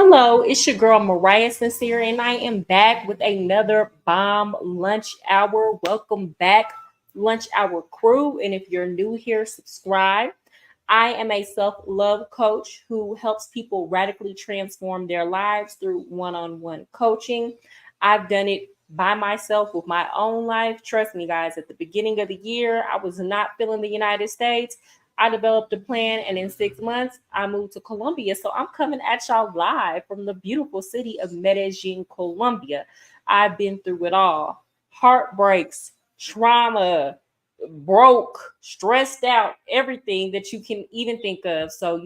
Hello, it's your girl Mariah Sincere, and I am back with another bomb lunch hour. Welcome back, lunch hour crew. And if you're new here, subscribe. I am a self love coach who helps people radically transform their lives through one on one coaching. I've done it by myself with my own life. Trust me, guys, at the beginning of the year, I was not feeling the United States. I developed a plan, and in 6 months, I moved to Colombia. So I'm coming at y'all live from the beautiful city of Medellin, Colombia. I've been through it all: heartbreaks, trauma, broke, stressed out, everything that you can even think of. So,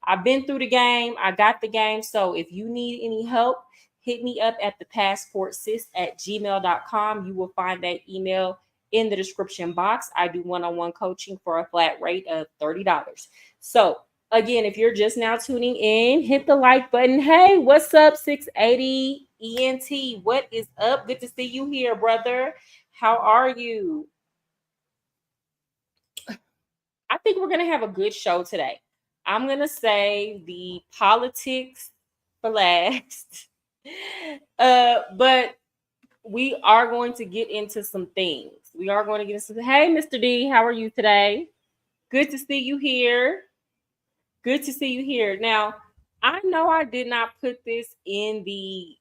I've been through the game. I got the game. So if you need any help, hit me up at thepassportsis@gmail.com. You will find that email in the description box. I do one-on-one coaching for a flat rate of $30. So again, if you're just now tuning in, hit the like button. Hey, what's up, 680 ENT? What is up? Good to see you here, brother. How are you? I think we're going to have a good show today. I'm going to say the politics for last. But we are going to get into some things. We are going to get into Hey, Mr. D, how are you today? Good to see you here. Good to see you here. Now, I know I did not put this in the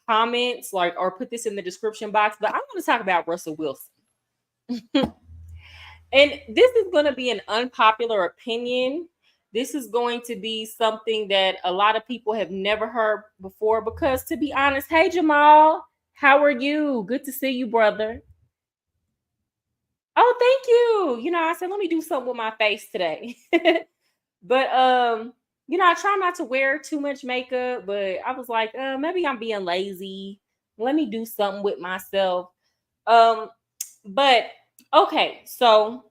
comments, or put this in the description box, but I want to talk about Russell Wilson. And this is going to be an unpopular opinion. This is going to be something that a lot of people have never heard before because, to be honest, hey, Jamal, how are you? Good to see you, brother. Oh, thank you. I said, let me do something with my face today. But, I try not to wear too much makeup, but I was like, maybe I'm being lazy. Let me do something with myself. But okay, so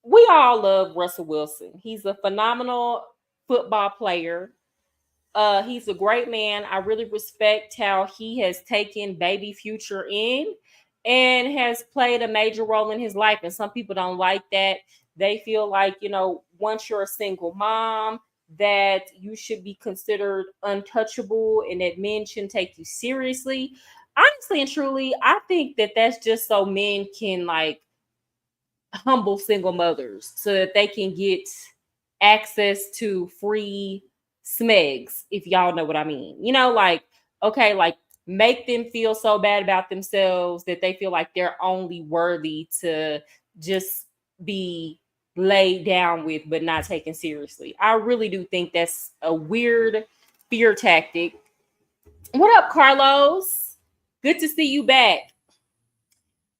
we all love Russell Wilson. He's a phenomenal football player. He's a great man. I really respect how he has taken baby Future in and has played a major role in his life. And some people don't like that. They feel like, once you're a single mom, that you should be considered untouchable and that men shouldn't take you seriously. Honestly and truly, I think that that's just so men can humble single mothers so that they can get access to free smegs, if y'all know what I mean. Okay, make them feel so bad about themselves that they feel like they're only worthy to just be laid down with but not taken seriously. I really do think that's a weird fear tactic. What up, Carlos? Good to see you back.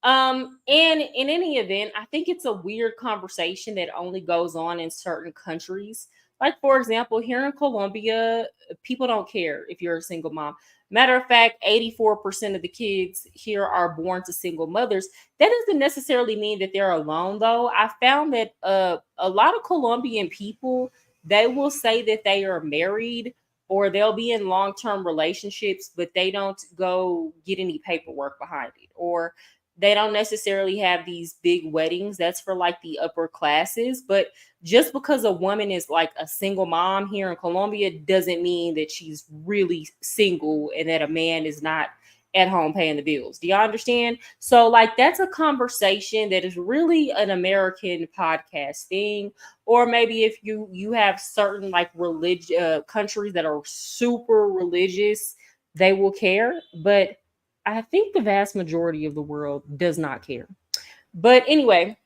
And in any event, I think it's a weird conversation that only goes on in certain countries. Like, for example, here in Colombia, people don't care if you're a single mom. Matter of fact, 84% of the kids here are born to single mothers. That doesn't necessarily mean that they're alone, though. I found that a lot of Colombian people, they will say that they are married or they'll be in long-term relationships, but they don't go get any paperwork behind it, or they don't necessarily have these big weddings. That's for the upper classes. But just because a woman is a single mom here in Colombia doesn't mean that she's really single and that a man is not at home paying the bills. Do y'all understand? So that's a conversation that is really an American podcast thing. Or maybe if you have certain countries that are super religious, they will care. But I think the vast majority of the world does not care. But anyway, okay,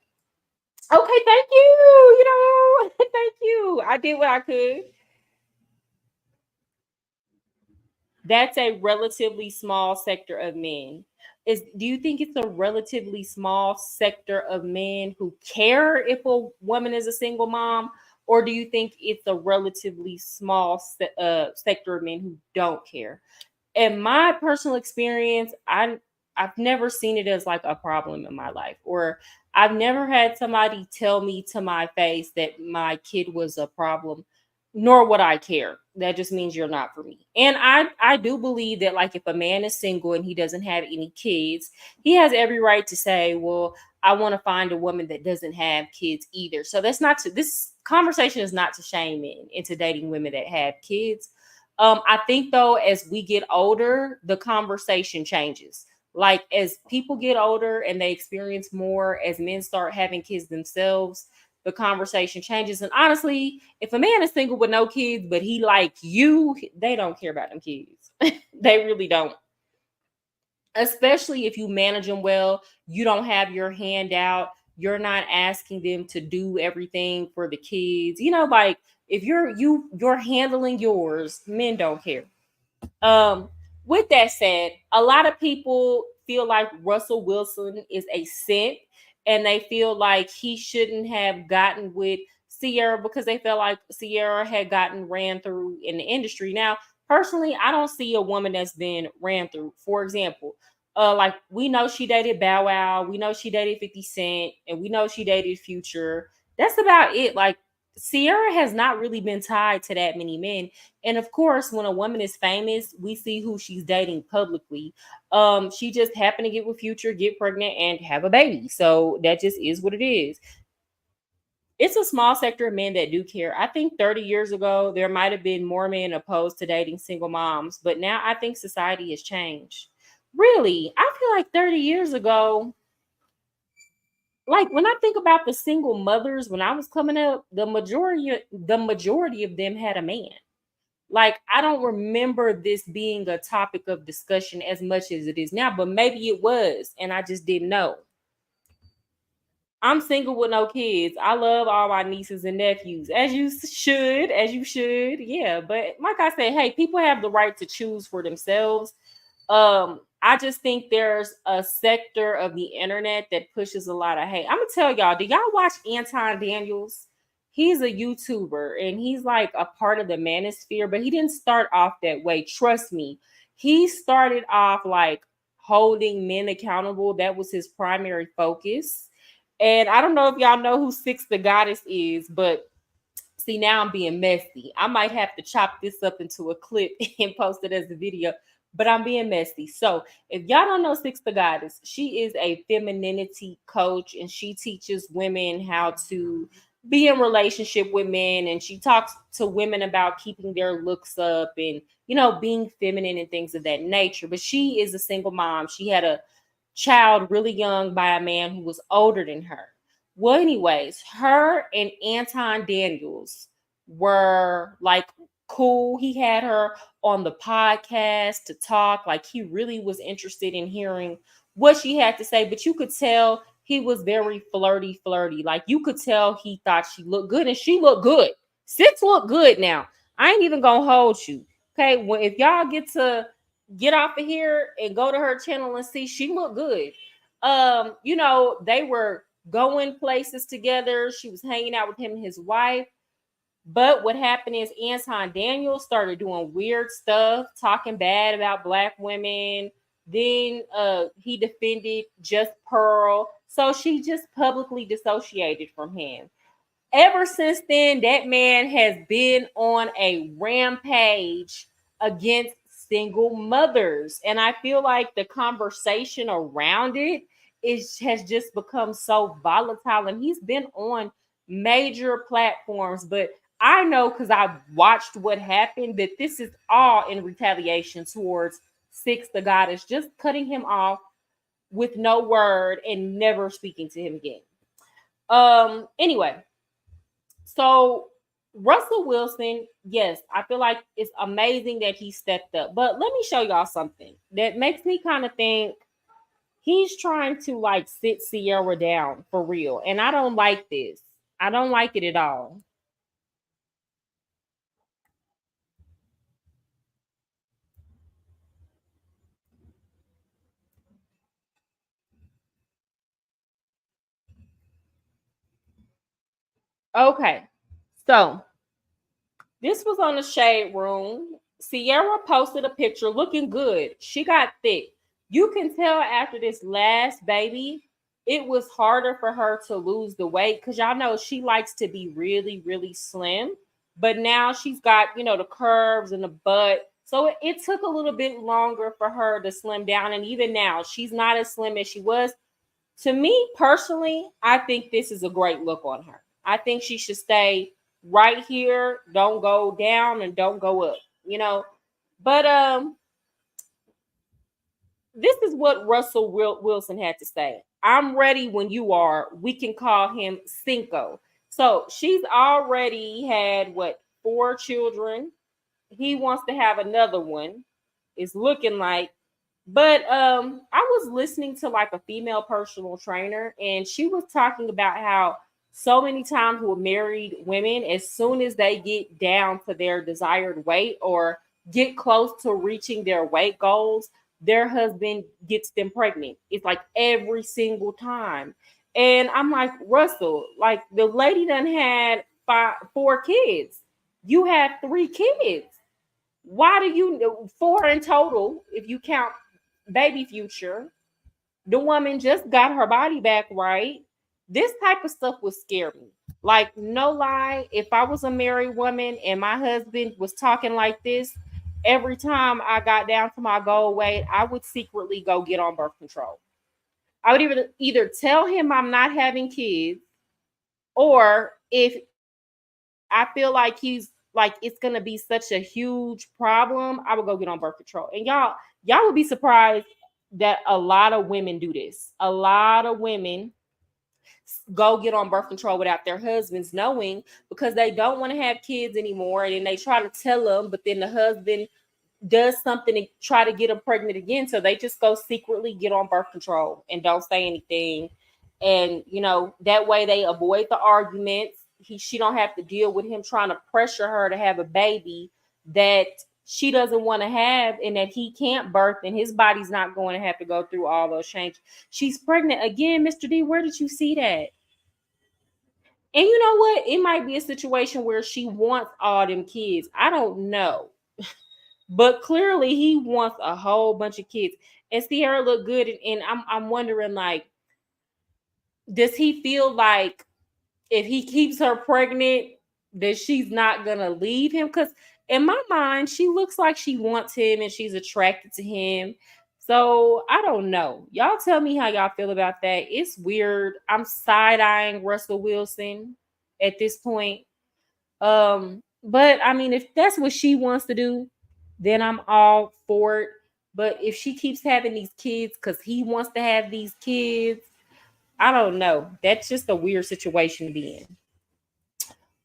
thank you. Thank you. I did what I could. That's a relatively small sector of men. Do you think it's a relatively small sector of men who care if a woman is a single mom, or do you think it's a relatively small sector of men who don't care? In my personal experience, I've never seen it as a problem in my life, or I've never had somebody tell me to my face that my kid was a problem, nor would I care. That just means you're not for me. And I do believe that if a man is single and he doesn't have any kids, he has every right to say, well, I want to find a woman that doesn't have kids either. So this conversation is not to shame men into dating women that have kids. I think though, as we get older, the conversation changes. Like as people get older and they experience more, as men start having kids themselves, the conversation changes. And honestly, if a man is single with no kids, but he like you, they don't care about them kids. They really don't. Especially if you manage them well, you don't have your hand out, you're not asking them to do everything for the kids. Like if you're handling yours, men don't care. Um, with that said, a lot of people feel like Russell Wilson is a simp, and they feel like he shouldn't have gotten with Sierra because they felt like Sierra had gotten ran through in the industry. Now, personally, I don't see a woman that's been ran through. For example, like we know she dated Bow Wow, we know she dated 50 Cent, and we know she dated Future. That's about it. Like Sierra has not really been tied to that many men. And of course, when a woman is famous, we see who she's dating publicly. She just happened to get with Future, get pregnant, and have a baby. So that just is what it is. It's a small sector of men that do care. I think 30 years ago, there might have been more men opposed to dating single moms, but now I think society has changed. Really, I feel like 30 years ago, like when I think about the single mothers when I was coming up, the majority of them had a man. Like I don't remember this being a topic of discussion as much as it is now, but maybe it was and I just didn't know. I'm single with no kids. I love all my nieces and nephews, as you should. Yeah, but like I said, hey, people have the right to choose for themselves. I just think there's a sector of the internet that pushes a lot of hate. I'm gonna tell y'all, do y'all watch Anton Daniels? He's a YouTuber and he's like a part of the manosphere, but he didn't start off that way. Trust me. He started off like holding men accountable. That was his primary focus. And I don't know if y'all know who Six the Goddess is, but see, now I'm being messy. I might have to chop this up into a clip and post it as a video, but I'm being messy. So, if y'all don't know Six the Goddess, she is a femininity coach and she teaches women how to be in relationship with men, and she talks to women about keeping their looks up and being feminine and things of that nature. But she is a single mom. She had a child really young by a man who was older than her. Well, anyways, her and Anton Daniels were like cool. He had her on the podcast to talk. Like he really was interested in hearing what she had to say, but you could tell he was very flirty. Like you could tell he thought she looked good and she looked good. Six looked good now. I ain't even gonna hold you. Okay. Well, if y'all get off of here and go to her channel and see, she looked good. They were going places together. She was hanging out with him and his wife. But what happened is Anton Daniels started doing weird stuff, talking bad about black women. Then he defended Just Pearl. So she just publicly dissociated from him. Ever since then, that man has been on a rampage against single mothers. And I feel like the conversation around it has just become so volatile. And he's been on major platforms. But I know because I've watched what happened that this is all in retaliation towards Six the Goddess, just cutting him off with no word and never speaking to him again. Anyway, so Russell Wilson, yes, I feel like it's amazing that he stepped up. But let me show y'all something that makes me kind of think he's trying to like sit Sierra down for real. And I don't like this. I don't like it at all. Okay. So this was on the Shade Room. Sierra posted a picture looking good. She got thick. You can tell after this last baby, it was harder for her to lose the weight because y'all know she likes to be really, really slim. But now she's got, the curves and the butt. So it took a little bit longer for her to slim down. And even now, she's not as slim as she was. To me personally, I think this is a great look on her. I think she should stay right here, don't go down and don't go up. But this is what Russell Wilson had to say. I'm ready when you are. We can call him Cinco. So she's already had what, 4 children. He wants to have another one. It's looking like. But I was listening to like a female personal trainer, and she was talking about how so many times with married women, as soon as they get down to their desired weight or get close to reaching their weight goals, their husband gets them pregnant. It's like every single time. And I'm like, Russell, like the lady done had 4 kids. You have 3 kids. Why do you, 4 in total if you count baby future? The woman just got her body back, right? This type of stuff would scare me. Like, no lie, if I was a married woman and my husband was talking like this, every time I got down to my goal weight, I would secretly go get on birth control. I would either tell him I'm not having kids, or if I feel like he's like it's gonna be such a huge problem, I would go get on birth control. And y'all would be surprised that a lot of women do this. A lot of women go get on birth control without their husbands knowing, because they don't want to have kids anymore, and then they try to tell them, but then the husband does something to try to get them pregnant again, so they just go secretly get on birth control and don't say anything. And that way they avoid the arguments. She don't have to deal with him trying to pressure her to have a baby that she doesn't want to have, and that he can't birth, and his body's not going to have to go through all those changes. She's pregnant again. Mr. D, where did you see that? And you know what? It might be a situation where she wants all them kids. I don't know. But clearly he wants a whole bunch of kids. And Sierra looked good. And I'm wondering, like, does he feel like if he keeps her pregnant, that she's not gonna leave him? Because in my mind, she looks like she wants him and she's attracted to him. So I don't know. Y'all tell me how y'all feel about that. It's weird. I'm side-eyeing Russell Wilson at this point. But I mean, if that's what she wants to do, then I'm all for it. But if she keeps having these kids because he wants to have these kids, I don't know. That's just a weird situation to be in.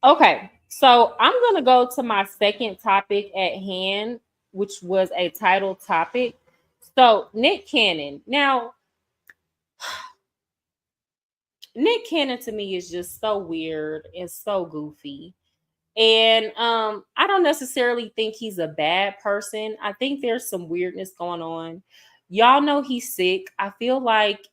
Okay, so I'm gonna go to my second topic at hand, which was a title topic. So Nick Cannon. Now, Nick Cannon to me is just so weird and so goofy. And I don't necessarily think he's a bad person. I think there's some weirdness going on. Y'all know he's sick. I feel like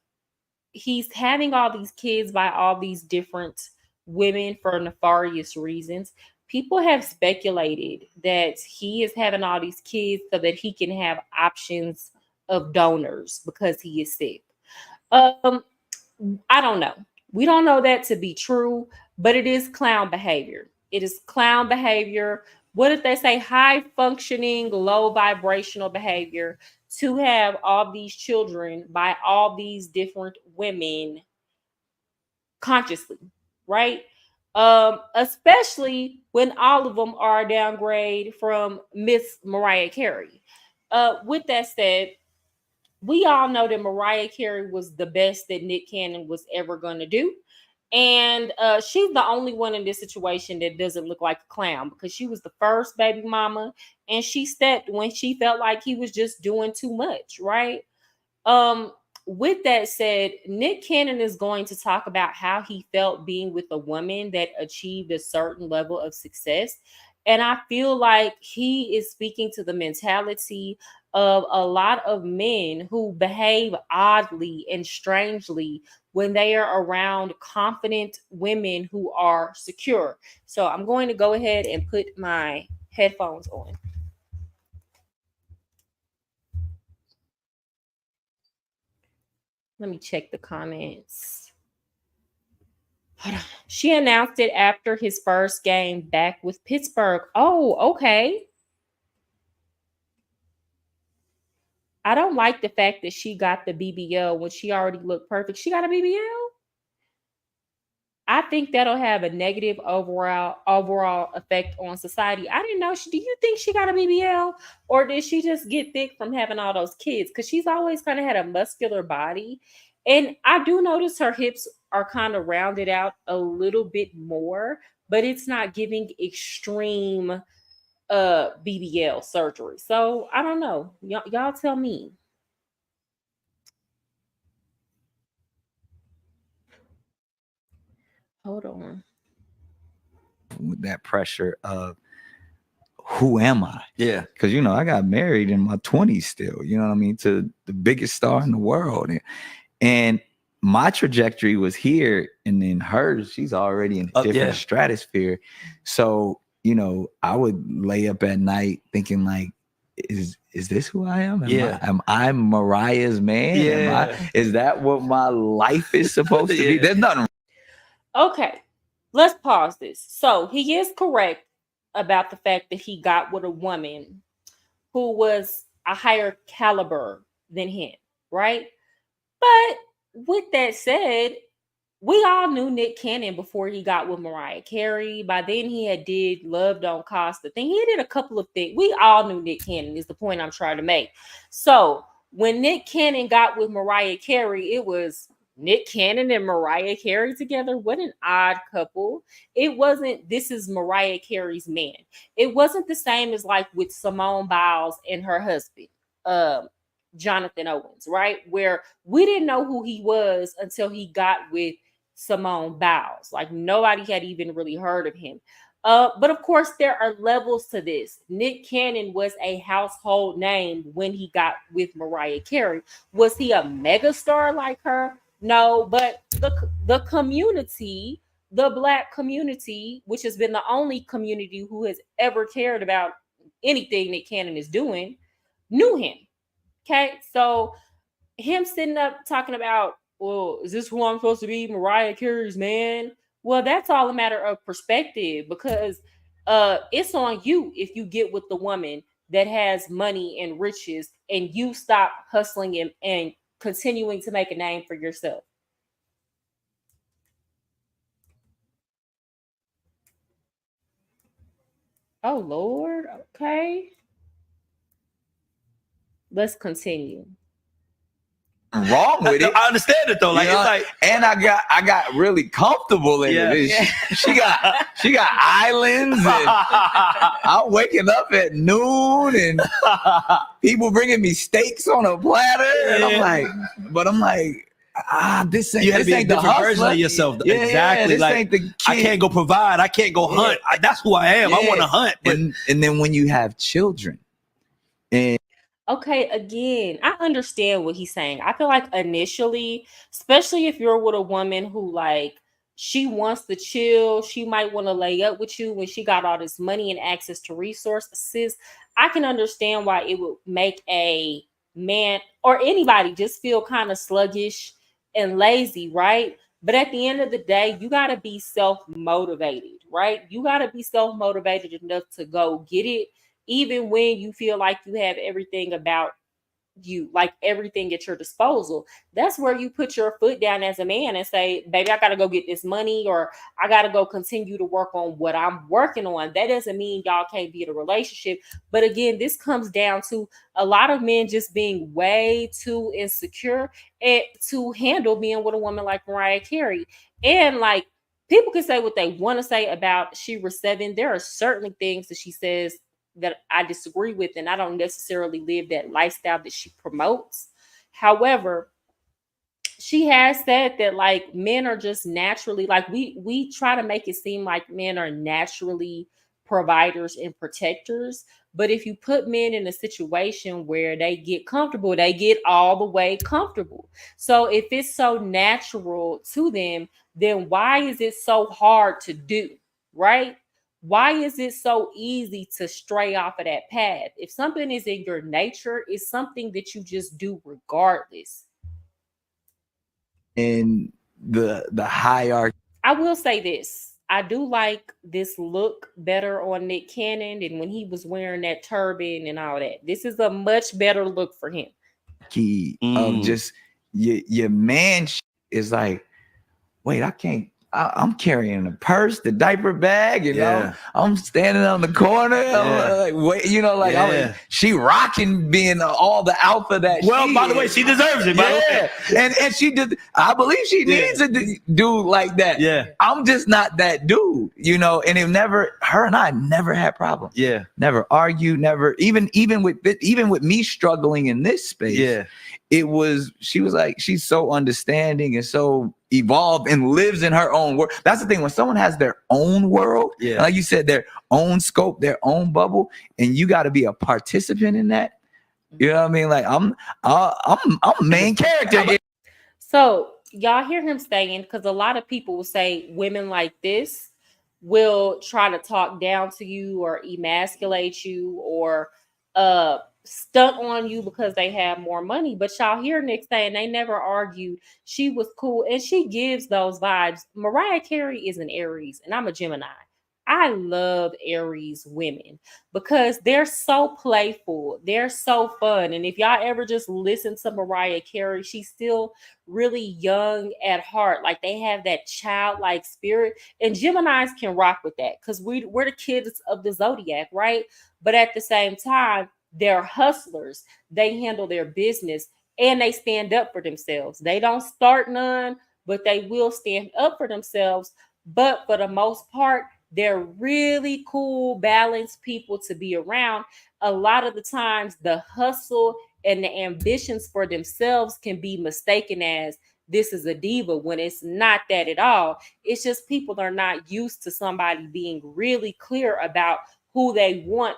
he's having all these kids by all these different women for nefarious reasons. People have speculated that he is having all these kids so that he can have options of donors because he is sick. Um, I don't know. We don't know that to be true, but it is clown behavior. It is clown behavior. What if they say high functioning, low vibrational behavior to have all these children by all these different women consciously, right? Especially when all of them are a downgrade from Miss Mariah Carey. With that said, we all know that Mariah Carey was the best that Nick Cannon was ever going to do. And she's the only one in this situation that doesn't look like a clown, because she was the first baby mama and she stepped when she felt like he was just doing too much, right? Um, with that said, Nick Cannon is going to talk about how he felt being with a woman that achieved a certain level of success. And I feel like he is speaking to the mentality of a lot of men who behave oddly and strangely when they are around confident women who are secure. So I'm going to go ahead and put my headphones on. Let me check the comments. She announced it after his first game back with Pittsburgh. Oh, okay. I don't like the fact that she got the BBL when she already looked perfect. She got a BBL? I think that'll have a negative overall effect on society. I didn't know. Do you think she got a BBL, or did she just get thick from having all those kids? Because she's always kind of had a muscular body, and I do notice her hips are kind of rounded out a little bit more, but it's not giving extreme BBL surgery. So I don't know. Y'all tell me. Hold on. With that pressure of who am I? Yeah. Because, you know, I got married in my 20s still, you know what I mean, to the biggest star in the world. And my trajectory was here, and then hers, she's already in a different stratosphere. So, you know, I would lay up at night thinking like, is this who I am? Am I Mariah's man? Yeah. Is that what my life is supposed to be? There's nothing. Okay, let's pause this. So he is correct about the fact that he got with a woman who was a higher caliber than him, right? But with that said, we all knew Nick Cannon before he got with Mariah Carey. By then, he had did Love Don't Cost a Thing. He did a couple of things. We all knew Nick Cannon is the point I'm trying to make. So when Nick Cannon got with Mariah Carey, it was Nick Cannon and Mariah Carey together. What an odd couple. It wasn't, this is Mariah Carey's man. It wasn't the same as like with Simone Biles and her husband, Jonathan Owens, right? Where we didn't know who he was until he got with Simone Biles. Like nobody had even really heard of him. But of course, there are levels to this. Nick Cannon was a household name when he got with Mariah Carey. Was he a megastar like her? No, but the community, the Black community, which has been the only community who has ever cared about anything Nick Cannon is doing, knew him. Okay, so him sitting up talking about, well, is this who I'm supposed to be, Mariah Carey's man? Well, that's all a matter of perspective, because it's on you if you get with the woman that has money and riches and you stop hustling and continuing to make a name for yourself. Oh Lord, okay. Let's continue. Wrong with it. I understand it though. Like, you know, it's like, and I got really comfortable in it. She got islands, and I'm waking up at noon, and people bringing me steaks on a platter, and I'm like, this ain't. You had to be a different version hustler. of yourself. Yeah, exactly. this like, ain't the kid. I can't go provide. I can't go hunt. That's who I am. I want to hunt. But and then when you have children, and okay, again, I understand what he's saying. I feel like initially, especially if you're with a woman who like she wants to chill, she might want to lay up with you when she got all this money and access to resources. I can understand why it would make a man or anybody just feel kind of sluggish and lazy, right? But at the end of the day, you got to be self-motivated, right? You got to be self-motivated enough to go get it, even when you feel like you have everything about you, like everything at your disposal. That's where you put your foot down as a man and say, baby, I gotta go get this money, or I gotta go continue to work on what I'm working on. That doesn't mean y'all can't be in a relationship. But again, this comes down to a lot of men just being way too insecure and to handle being with a woman like Mariah Carey. And like, people can say what they want to say about Shira 7. There are certainly things that she says that I disagree with, and I don't necessarily live that lifestyle that she promotes. However, she has said that like men are just naturally, like we try to make it seem like men are naturally providers and protectors, but if you put men in a situation where they get comfortable, they get all the way comfortable. So if it's so natural to them, then why is it so hard to do, right? Why is it so easy to stray off of that path? If something is in your nature, it's something that you just do regardless. in the hierarchy. I will say this. I do like this look better on Nick Cannon than when he was wearing that turban and all that. This is a much better look for him. Of just your man is like, wait, I can't I'm carrying a purse, the diaper bag, you know. I'm standing on the corner, I'm like, wait, you know, like she rocking being all the alpha that. Well, by the way, she deserves it. By the way. And she did. I believe she needs a dude like that. Yeah, I'm just not that dude, you know. And her and I never had problems. Yeah, never argued, never even with me struggling in this space. Yeah. She was like, she's so understanding and so evolved and lives in her own world. That's the thing. When someone has their own world, like you said, their own scope, their own bubble, and you got to be a participant in that. You know what I mean? Like I'm main character. So y'all hear him saying, because a lot of people will say women like this will try to talk down to you or emasculate you or stunt on you because they have more money. But y'all hear Nick saying they never argued. She was cool, and she gives those vibes. Mariah Carey is an Aries, and I'm a Gemini. I love Aries women because they're so playful. They're so fun. And if y'all ever just listen to Mariah Carey, she's still really young at heart. Like they have that childlike spirit. And Geminis can rock with that because we're the kids of the zodiac, right? But at the same time, they're hustlers. They handle their business and they stand up for themselves. They don't start none, but they will stand up for themselves. But for the most part, they're really cool, balanced people to be around. A lot of the times, the hustle and the ambitions for themselves can be mistaken as this is a diva when it's not that at all. It's just people are not used to somebody being really clear about who they want,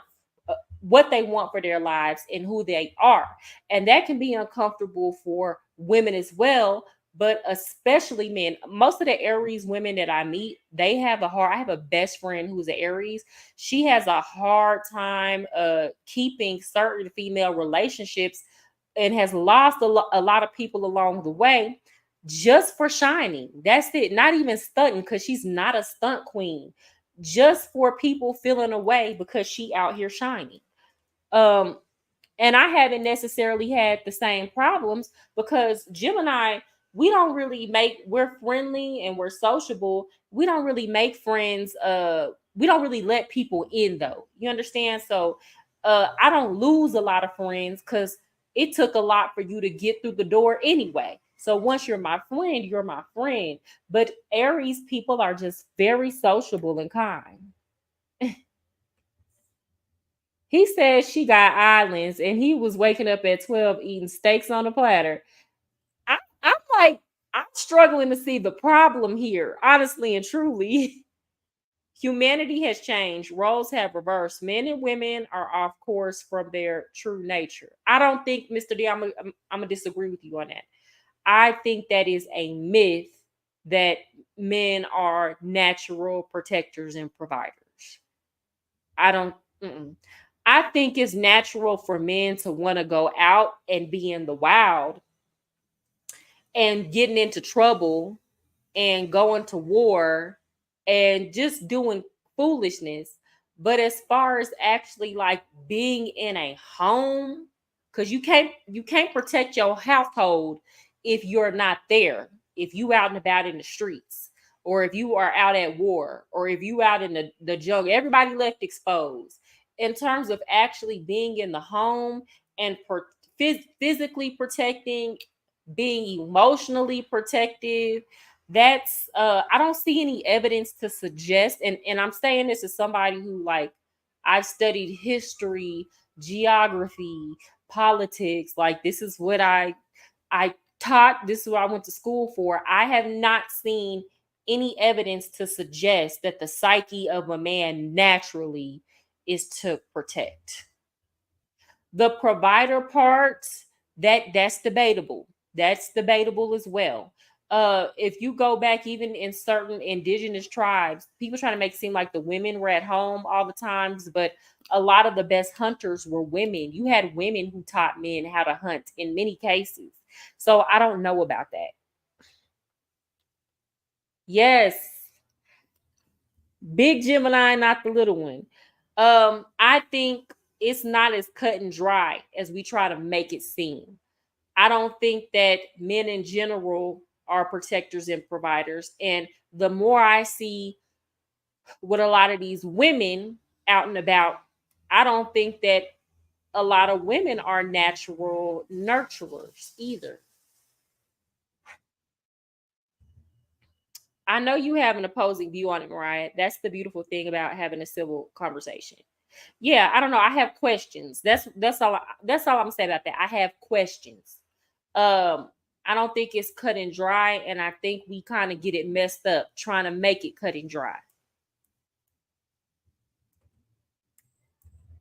what they want for their lives and who they are. And that can be uncomfortable for women as well, but especially men. Most of the Aries women that I meet, they have I have a best friend who's an Aries. She has a hard time keeping certain female relationships and has lost a lot of people along the way just for shining. That's it. Not even stunting, because she's not a stunt queen. Just for people feeling away because she out here shining. And I haven't necessarily had the same problems because Gemini, we're friendly and we're sociable. We don't really make friends. We don't really let people in though. You understand? So I don't lose a lot of friends because it took a lot for you to get through the door anyway. So once you're my friend, you're my friend. But Aries people are just very sociable and kind. He said she got islands and he was waking up at 12 eating steaks on a platter. I'm like, I'm struggling to see the problem here, honestly and truly. Humanity has changed. Roles have reversed. Men and women are off course from their true nature. I don't think, Mr. D, I'm going to disagree with you on that. I think that is a myth that men are natural protectors and providers. I don't. I think it's natural for men to want to go out and be in the wild and getting into trouble and going to war and just doing foolishness. But as far as actually like being in a home, because you can't protect your household if you're not there. If you out and about in the streets, or if you are out at war, or if you out in the jungle, everybody left exposed. In terms of actually being in the home and physically protecting, being emotionally protective, that's I don't see any evidence to suggest, and I'm saying this as somebody who, like, I've studied history, geography, politics. Like, this is what I taught, this is what I went to school for. I have not seen any evidence to suggest that the psyche of a man naturally is to protect. The provider part, that's debatable. That's debatable as well. If you go back even in certain indigenous tribes, people try to make it seem like the women were at home all the times, but a lot of the best hunters were women. You had women who taught men how to hunt in many cases. So I don't know about that. Yes. Big Gemini, not the little one. I think it's not as cut and dry as we try to make it seem. I don't think that men in general are protectors and providers. And the more I see with a lot of these women out and about, I don't think that a lot of women are natural nurturers either. I know you have an opposing view on it, Mariah. That's the beautiful thing about having a civil conversation. Yeah, I don't know. I have questions. That's all I'm saying about that. I have questions. Um, I don't think it's cut and dry, and I think we kind of get it messed up trying to make it cut and dry.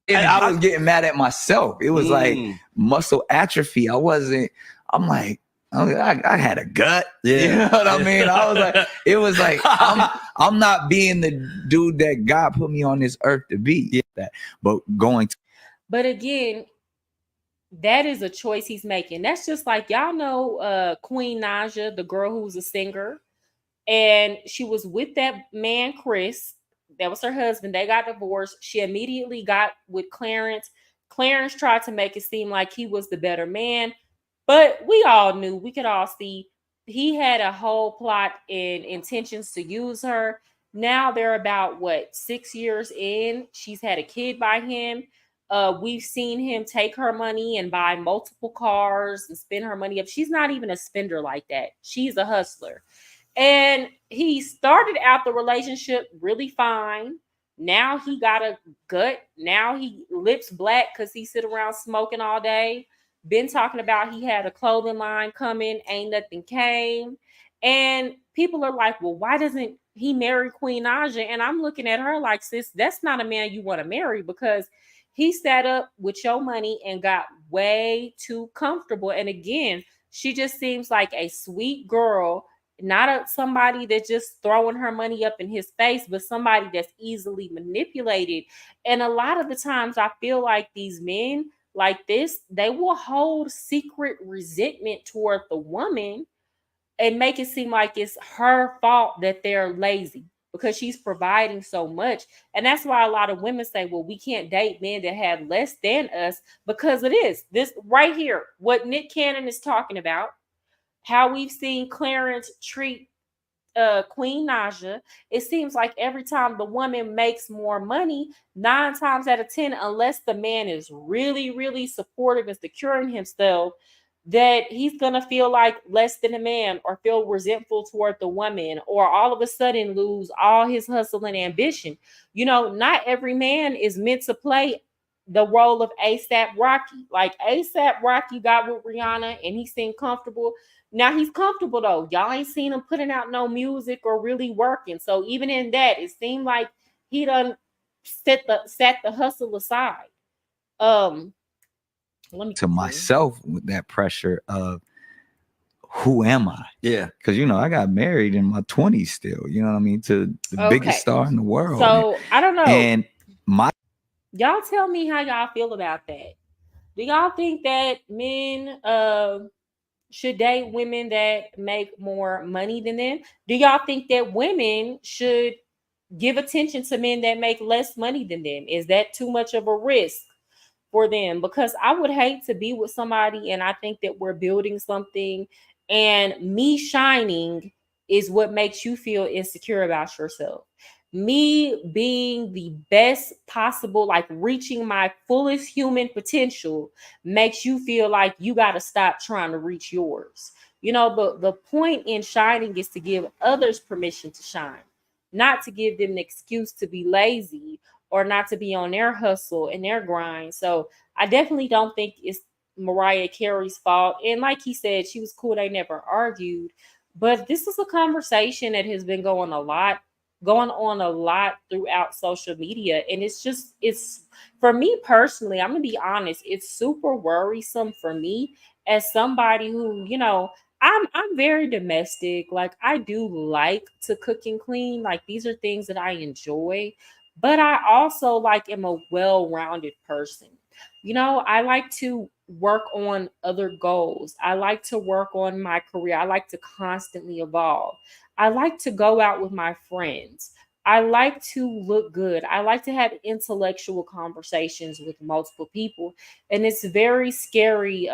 And I was getting mad at myself. It was like muscle atrophy. I'm like, I had a gut. Yeah. You know what I mean? I was like, it was like, I'm not being the dude that God put me on this earth to be. Yeah. But But again, that is a choice he's making. That's just like, y'all know Queen Naja, the girl who was a singer. And she was with that man, Chris. That was her husband. They got divorced. She immediately got with Clarence. Clarence tried to make it seem like he was the better man. But we all knew, we could all see he had a whole plot and intentions to use her. Now they're about 6 years in. She's had a kid by him. We've seen him take her money and buy multiple cars and spend her money up. She's not even a spender like that. She's a hustler. And he started out the relationship really fine. Now he got a gut. Now he lips black because he sit around smoking all day. Been talking about he had a clothing line coming. Ain't nothing came. And people are like, well, why doesn't he marry Queen Naja? And I'm looking at her like, sis, that's not a man you want to marry, because he sat up with your money and got way too comfortable. And again, she just seems like a sweet girl, not somebody that's just throwing her money up in his face, but somebody that's easily manipulated. And a lot of the times I feel like these men like this, they will hold secret resentment toward the woman and make it seem like it's her fault that they're lazy because she's providing so much. And that's why a lot of women say, well, we can't date men that have less than us, because it is this right here, what Nick Cannon is talking about, how we've seen Clarence treat Queen Naja. It seems like every time the woman makes more money, 9 times out of 10, unless the man is really, really supportive and securing himself, that he's gonna feel like less than a man or feel resentful toward the woman, or all of a sudden lose all his hustle and ambition. You know, not every man is meant to play the role of ASAP Rocky. Like ASAP Rocky got with Rihanna and he seemed comfortable. Now he's comfortable though. Y'all ain't seen him putting out no music or really working. So even in that, it seemed like he done set the hustle aside. Let me to myself with that pressure of who am I? Yeah. Because, I got married in my 20s still, you know what I mean? To the biggest star in the world. So I don't know. And y'all tell me how y'all feel about that. Do y'all think that men should date women that make more money than them? Do y'all think that women should give attention to men that make less money than them? Is that too much of a risk for them? Because I would hate to be with somebody and I think that we're building something and me shining is what makes you feel insecure about yourself. Me being the best possible, like reaching my fullest human potential, makes you feel like you got to stop trying to reach yours. The point in shining is to give others permission to shine, not to give them an excuse to be lazy or not to be on their hustle and their grind. So I definitely don't think it's Mariah Carey's fault. And like he said, she was cool. They never argued. But this is a conversation that has been going on a lot throughout social media. And it's for me personally, I'm gonna be honest, it's super worrisome for me as somebody who, I'm very domestic. Like I do like to cook and clean. Like these are things that I enjoy, but I also am a well-rounded person. I like to work on other goals. I like to work on my career. I like to constantly evolve. I like to go out with my friends. I like to look good. I like to have intellectual conversations with multiple people. And it's very scary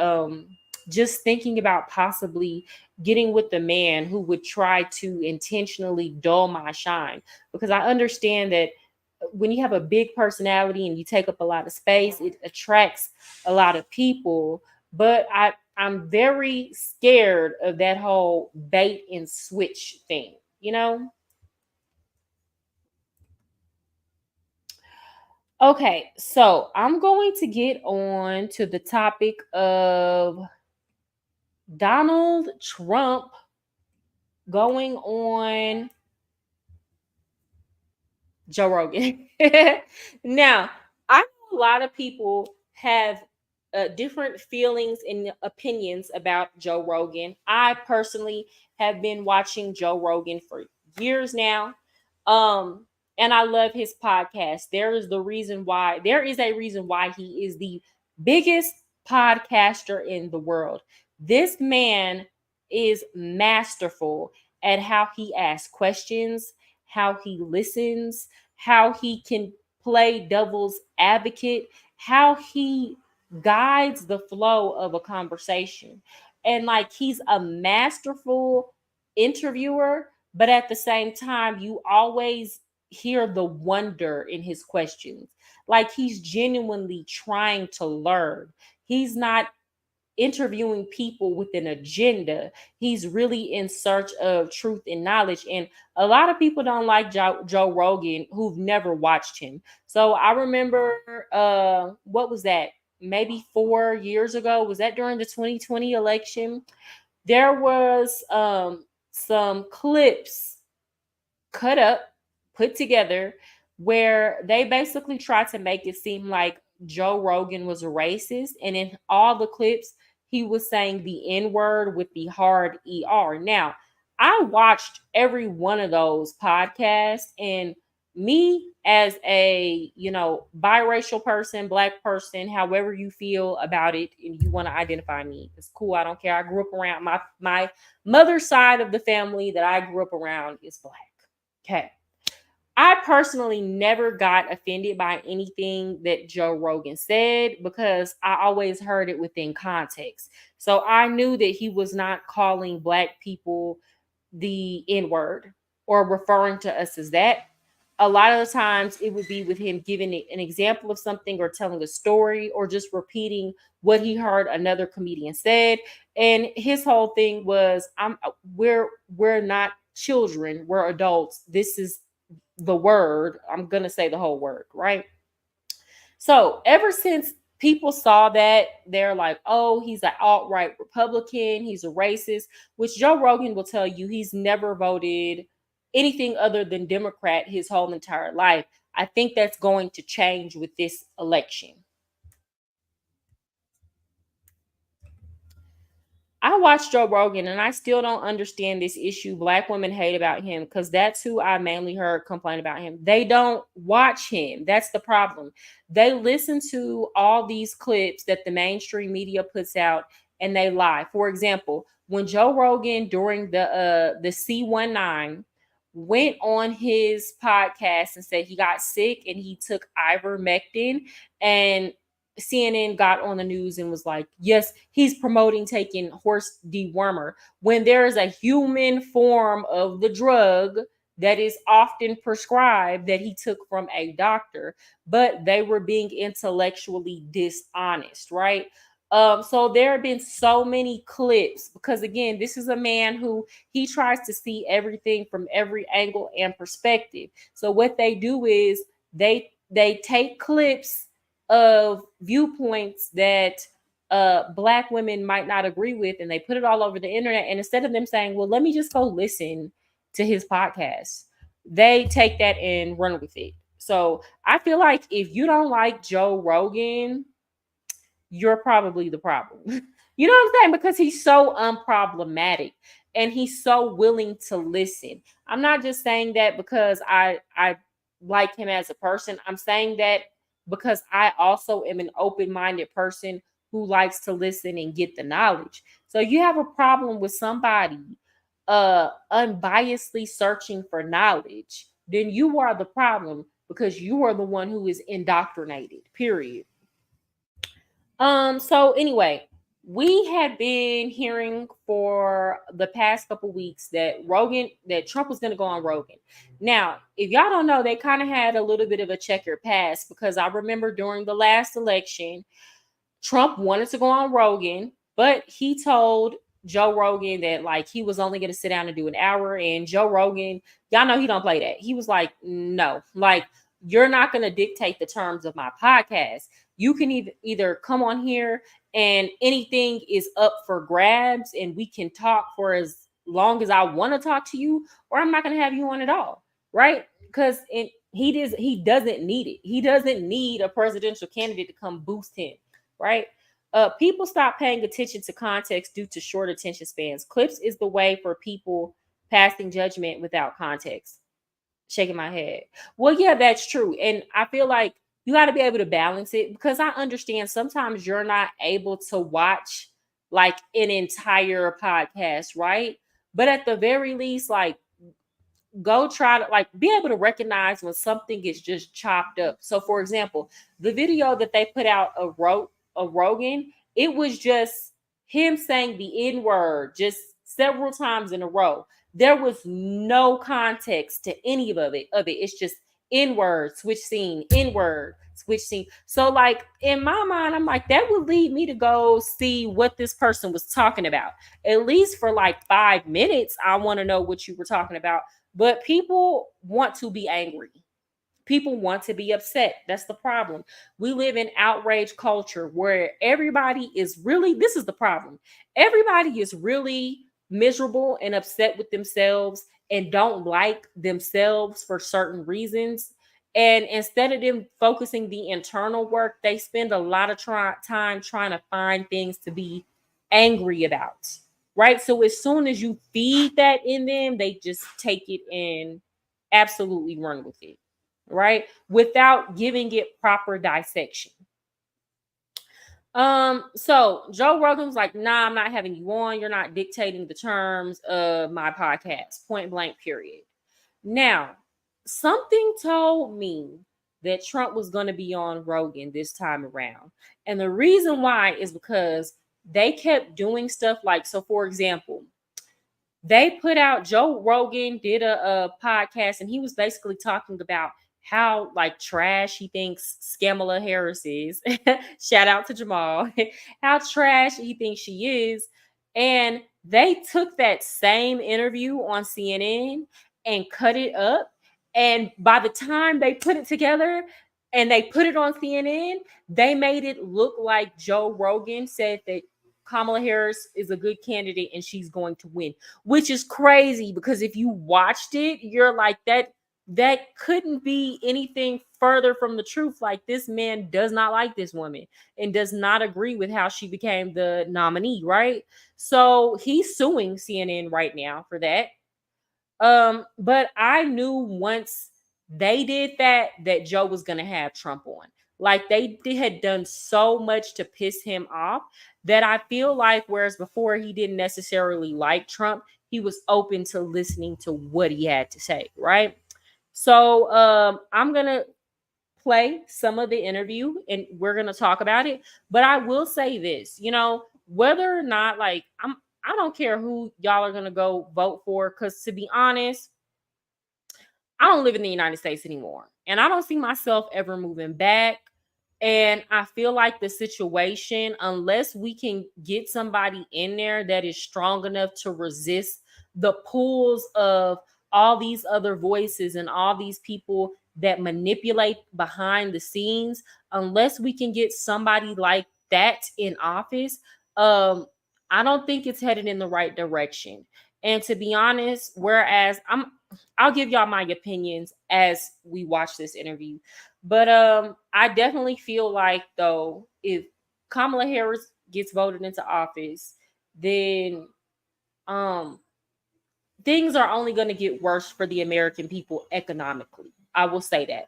just thinking about possibly getting with the man who would try to intentionally dull my shine, because I understand that when you have a big personality and you take up a lot of space, it attracts a lot of people. But I'm very scared of that whole bait and switch thing, you know? Okay, so I'm going to get on to the topic of Donald Trump going on Joe Rogan. Now, I know a lot of people have different feelings and opinions about Joe Rogan. I personally have been watching Joe Rogan for years now. Um, and I love his podcast. There is a reason why he is the biggest podcaster in the world. This man is masterful at how he asks questions, how he listens, how he can play devil's advocate, how he guides the flow of a conversation. And like he's a masterful interviewer, but at the same time, you always hear the wonder in his questions. Like he's genuinely trying to learn. He's not interviewing people with an agenda. He's really in search of truth and knowledge. And a lot of people don't like Joe Rogan who've never watched him. So I remember, what was that? Maybe 4 years ago. Was that during the 2020 election? There was some clips cut up, put together, where they basically tried to make it seem like Joe Rogan was a racist. And in all the clips, he was saying the N word with the hard ER. Now, I watched every one of those podcasts, and me as a, biracial person, black person, however you feel about it, and you want to identify me, it's cool. I don't care. I grew up around my mother's side of the family that I grew up around is black. Okay. I personally never got offended by anything that Joe Rogan said because I always heard it within context. So I knew that he was not calling black people the N word or referring to us as that. A lot of the times it would be with him giving an example of something or telling a story or just repeating what he heard another comedian said. And his whole thing was, we're not children, we're adults. This is the word. I'm going to say the whole word, right? So ever since people saw that, they're like, oh, he's an alt-right Republican, he's a racist, which Joe Rogan will tell you he's never voted anything other than Democrat his whole entire life. I think that's going to change with this election. I watch Joe Rogan and I still don't understand this issue Black women hate about him, because that's who I mainly heard complain about him. They don't watch him. That's the problem. They listen to all these clips that the mainstream media puts out and they lie. For example, when Joe Rogan during the C19 went on his podcast and said he got sick and he took ivermectin, and CNN got on the news and was like, yes, he's promoting taking horse dewormer, when there is a human form of the drug that is often prescribed that he took from a doctor, but they were being intellectually dishonest, right? So there have been so many clips because, again, this is a man who he tries to see everything from every angle and perspective. So what they do is they take clips of viewpoints that Black women might not agree with, and they put it all over the internet. And instead of them saying, well, let me just go listen to his podcast, they take that and run with it. So I feel like if you don't like Joe Rogan, you're probably the problem. You know what I'm saying? Because he's so unproblematic and he's so willing to listen. I'm not just saying that because I like him as a person. I'm saying that because I also am an open-minded person who likes to listen and get the knowledge. So you have a problem with somebody unbiasedly searching for knowledge, then you are the problem because you are the one who is indoctrinated, period. So anyway, we had been hearing for the past couple weeks that Trump was going to go on Rogan. Now, if y'all don't know, they kind of had a little bit of a checkered past, because I remember during the last election, Trump wanted to go on Rogan, but he told Joe Rogan that like he was only going to sit down and do an hour. And Joe Rogan, y'all know he don't play that. He was like, no, like you're not going to dictate the terms of my podcast. You can either come on here and anything is up for grabs and we can talk for as long as I want to talk to you, or I'm not going to have you on at all. Right? Because he doesn't need it. He doesn't need a presidential candidate to come boost him. Right? People stop paying attention to context due to short attention spans. Clips is the way for people passing judgment without context. Shaking my head. Well, yeah, that's true. And I feel like you got to be able to balance it, because I understand sometimes you're not able to watch like an entire podcast, right? But at the very least, like go try to like be able to recognize when something is just chopped up. So for example, the video that they put out of Rogan, it was just him saying the N-word just several times in a row. There was no context to any of it. It's just N-word, switch scene, N-word, switch scene. So like in my mind, I'm like, that would lead me to go see what this person was talking about. At least for like 5 minutes, I want to know what you were talking about. But people want to be angry. People want to be upset. That's the problem. We live in outrage culture where everybody is really, this is the problem. Everybody is really miserable and upset with themselves and don't like themselves for certain reasons. And instead of them focusing the internal work, they spend a lot of time trying to find things to be angry about. Right. So as soon as you feed that in them, they just take it and absolutely run with it. Right. Without giving it proper dissection. So Joe Rogan's like, nah, I'm not having you on. You're not dictating the terms of my podcast. Point blank, period. Now, something told me that Trump was going to be on Rogan this time around. And the reason why is because they kept doing stuff like, so for example, they put out, Joe Rogan did a podcast and he was basically talking about how like trash he thinks Kamala Harris is. Shout out to Jamal. How trash he thinks she is. And they took that same interview on CNN and cut it up. And by the time they put it together and they put it on CNN, they made it look like Joe Rogan said that Kamala Harris is a good candidate and she's going to win, which is crazy because if you watched it, you're like that couldn't be anything further from the truth. Like this man does not like this woman and does not agree with how she became the nominee, right? So he's suing CNN right now for that. But I knew once they did that Joe was gonna have Trump on. Like they had done so much to piss him off that I feel like whereas before he didn't necessarily like Trump, he was open to listening to what he had to say, right? So I'm gonna play some of the interview and we're gonna talk about it. But I will say this, whether or not like I don't care who y'all are gonna go vote for, because to be honest, I don't live in the United States anymore. And I don't see myself ever moving back. And I feel like the situation, unless we can get somebody in there that is strong enough to resist the pulls of all these other voices and all these people that manipulate behind the scenes, unless we can get somebody like that in office, I don't think it's headed in the right direction. And to be honest, whereas I'll give y'all my opinions as we watch this interview. But I definitely feel like though if Kamala Harris gets voted into office, then things are only going to get worse for the American people economically. I will say that.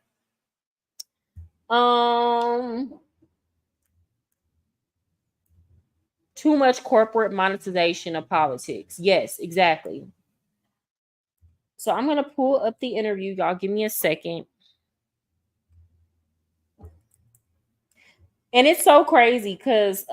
Too much corporate monetization of politics. Yes, exactly. So I'm going to pull up the interview. Y'all give me a second. And it's so crazy because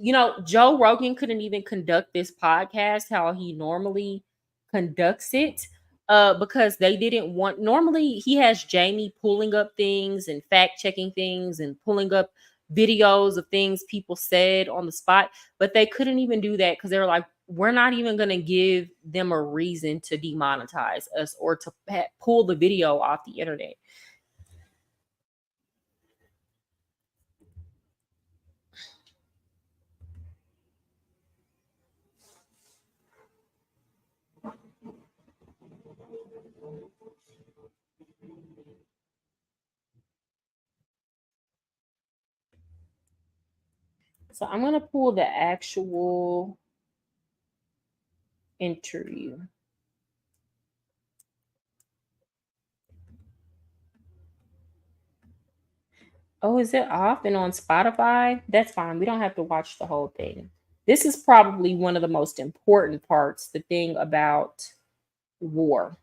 Joe Rogan couldn't even conduct this podcast how he normally conducts it, because they didn't want. Normally, he has Jamie pulling up things and fact checking things and pulling up videos of things people said on the spot, but they couldn't even do that because they were like, we're not even going to give them a reason to demonetize us or to pull the video off the internet. So I'm going to pull the actual interview. Oh, is it off and on Spotify? That's fine. We don't have to watch the whole thing. This is probably one of the most important parts, the thing about war.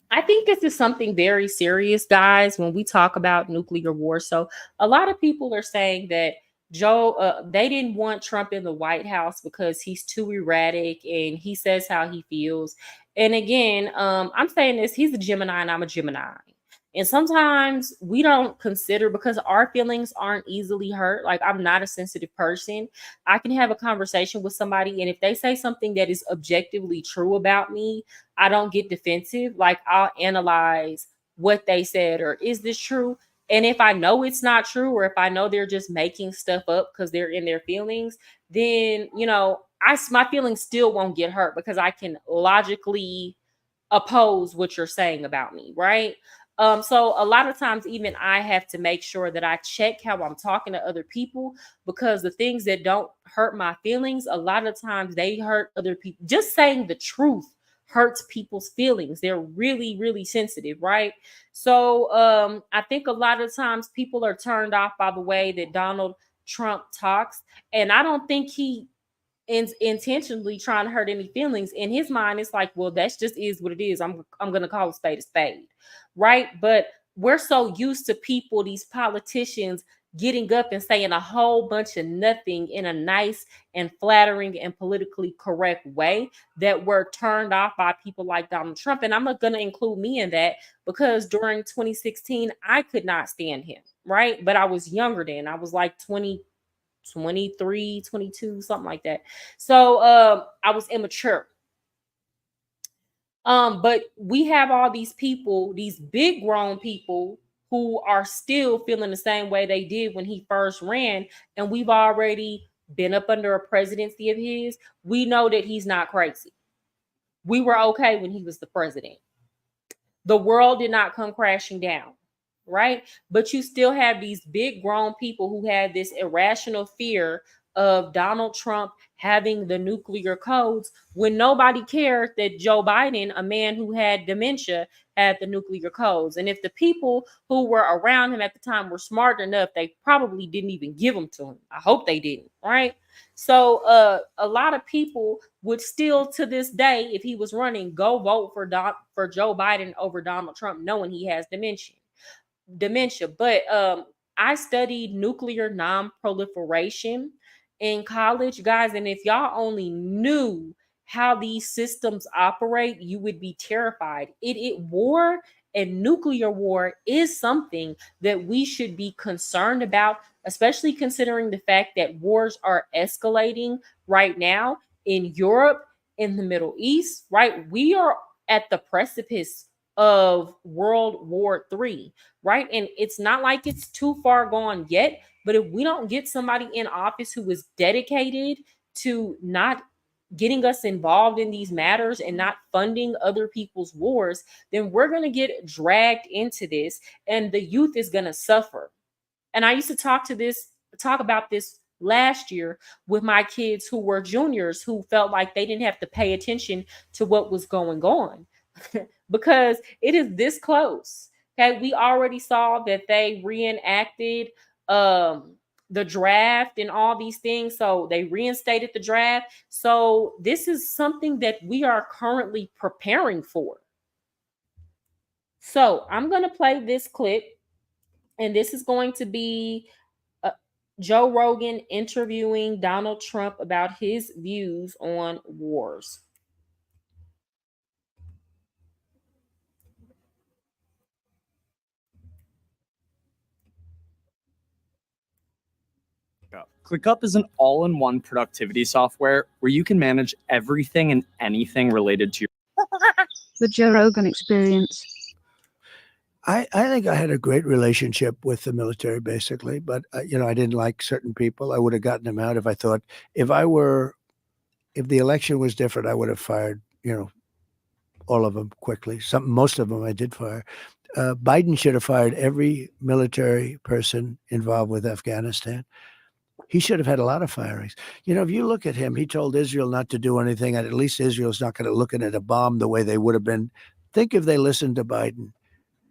I think this is something very serious, guys, when we talk about nuclear war. So a lot of people are saying that they didn't want Trump in the White House because he's too erratic and he says how he feels. And again, I'm saying this, he's a Gemini and I'm a Gemini. And sometimes we don't consider, because our feelings aren't easily hurt. Like, I'm not a sensitive person. I can have a conversation with somebody, and if they say something that is objectively true about me, I don't get defensive. Like, I'll analyze what they said, or is this true? And if I know it's not true, or if I know they're just making stuff up because they're in their feelings, then, my feelings still won't get hurt because I can logically oppose what you're saying about me, right? So a lot of times, even I have to make sure that I check how I'm talking to other people, because the things that don't hurt my feelings, a lot of times they hurt other people. Just saying the truth hurts people's feelings. They're really, really sensitive, right? So I think a lot of times people are turned off by the way that Donald Trump talks, and I don't think he intentionally trying to hurt any feelings. In his mind, it's like, well, that's just is what it is. I'm gonna call a spade, right? But we're so used to people, these politicians, getting up and saying a whole bunch of nothing in a nice and flattering and politically correct way, that we're turned off by people like Donald Trump. And I'm not gonna include me in that, because during 2016 I could not stand him, right? But I was younger then. I was like 23, 22, something like that. So I was immature. But we have all these people, these big grown people, who are still feeling the same way they did when he first ran, and we've already been up under a presidency of his. We know that he's not crazy. We were okay when he was the president. The world did not come crashing down, right? But you still have these big grown people who had this irrational fear of Donald Trump having the nuclear codes, when nobody cared that Joe Biden, a man who had dementia, had the nuclear codes. And if the people who were around him at the time were smart enough, they probably didn't even give them to him. I hope they didn't, right? So a lot of people would still, to this day, if he was running, go vote for Joe Biden over Donald Trump, knowing he has dementia. But I studied nuclear non-proliferation in college, guys, and if y'all only knew how these systems operate, you would be terrified. War and nuclear war is something that we should be concerned about, especially considering the fact that wars are escalating right now in Europe, in the Middle East, right? We are at the precipice of World War III, right? And it's not like it's too far gone yet, but if we don't get somebody in office who is dedicated to not getting us involved in these matters and not funding other people's wars, then we're going to get dragged into this, and the youth is going to suffer. And I used to talk about this last year with my kids who were juniors, who felt like they didn't have to pay attention to what was going on because it is this close. Okay, we already saw that they reenacted the draft and all these things. So they reinstated the draft. So this is something that we are currently preparing for. So I'm going to play this clip. And this is going to be Joe Rogan interviewing Donald Trump about his views on wars. ClickUp is an all-in-one productivity software where you can manage everything and anything related to your The Joe Rogan Experience. I think I had a great relationship with the military, basically, but you know, I didn't like certain people. I would have gotten them out if I thought if the election was different, I would have fired, you know, all of them quickly. Most of them I did fire. Biden should have fired every military person involved with Afghanistan. He should have had a lot of firings. You know, if you look at him, he told Israel not to do anything, and at least Israel's not going to look at a bomb the way they would have been. Think if they listened to Biden.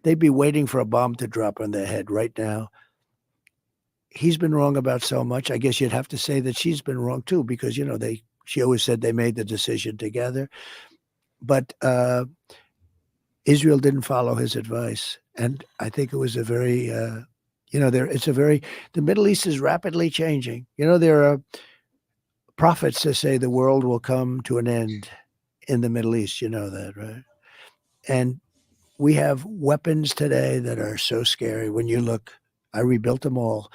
They'd be waiting for a bomb to drop on their head right now. He's been wrong about so much. I guess you'd have to say that she's been wrong too, because, you know, she always said they made the decision together. But Israel didn't follow his advice. And I think it was a very, the Middle East is rapidly changing. You know, there are prophets that say the world will come to an end in the Middle East. You know that, right? And we have weapons today that are so scary. When you look, I rebuilt them all.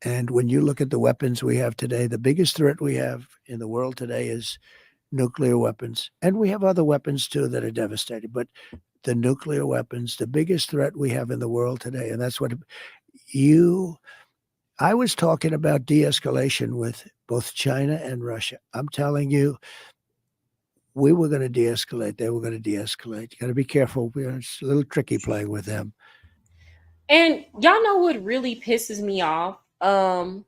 And when you look at the weapons we have today, the biggest threat we have in the world today is nuclear weapons. And we have other weapons too that are devastating. But the nuclear weapons, the biggest threat we have in the world today. And that's what I was talking about de-escalation with both China and Russia. I'm telling you, we were going to de-escalate. They were going to de-escalate. You got to be careful. It's a little tricky playing with them. And y'all know what really pisses me off? I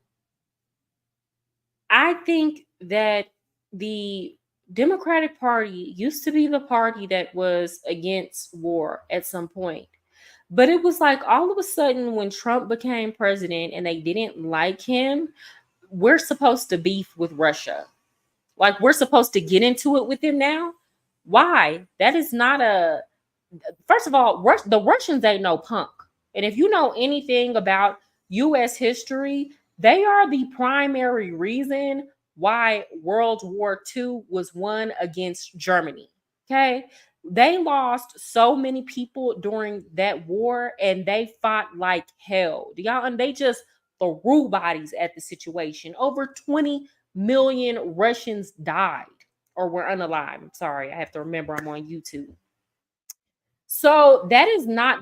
think that the Democratic Party used to be the party that was against war at some point. But it was like all of a sudden when Trump became president and they didn't like him, we're supposed to beef with Russia. Like we're supposed to get into it with them now. Why? That is not first of all, the Russians ain't no punk. And if you know anything about US history, they are the primary reason why World War II was won against Germany. Okay. They lost so many people during that war and they fought like hell. And they just threw bodies at the situation. Over 20 million Russians died or were unalive. I'm sorry, I have to remember I'm on YouTube. So that's not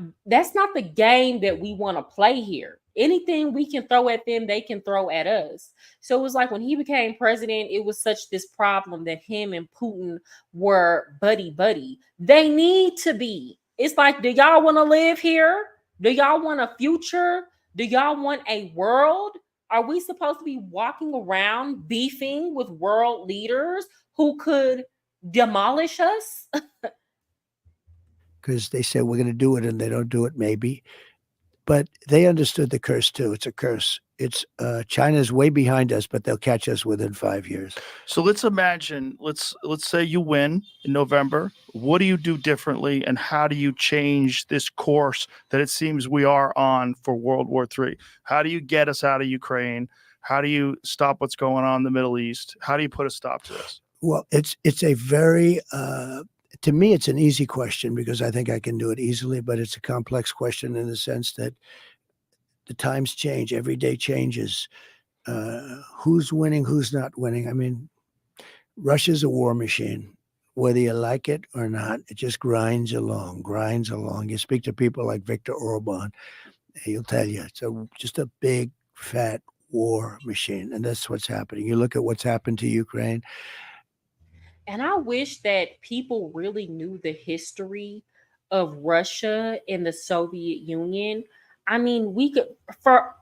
the game that we want to play here. Anything we can throw at them, they can throw at us. So it was like when he became president, it was such this problem that him and Putin were buddy. They need to be. It's like, do y'all want to live here? Do y'all want a future? Do y'all want a world? Are we supposed to be walking around beefing with world leaders who could demolish us? Because they say we're going to do it and they don't do it, maybe. But they understood the curse too. It's a curse. It's China's way behind us, but they'll catch us within 5 years. So let's imagine, let's say you win in November. What do you do differently, and how do you change this course that it seems we are on for World War III? How do you get us out of Ukraine? How do you stop what's going on in the Middle East? How do you put a stop to this? Well, it's a very to me, it's an easy question because I think I can do it easily, but it's a complex question in the sense that the times change. Every day changes. Who's winning? Who's not winning? I mean, Russia's a war machine. Whether you like it or not, it just grinds along. You speak to people like Viktor Orban, he'll tell you it's just a big, fat war machine. And that's what's happening. You look at what's happened to Ukraine. And I wish that people really knew the history of Russia and the Soviet Union. I mean, we could, for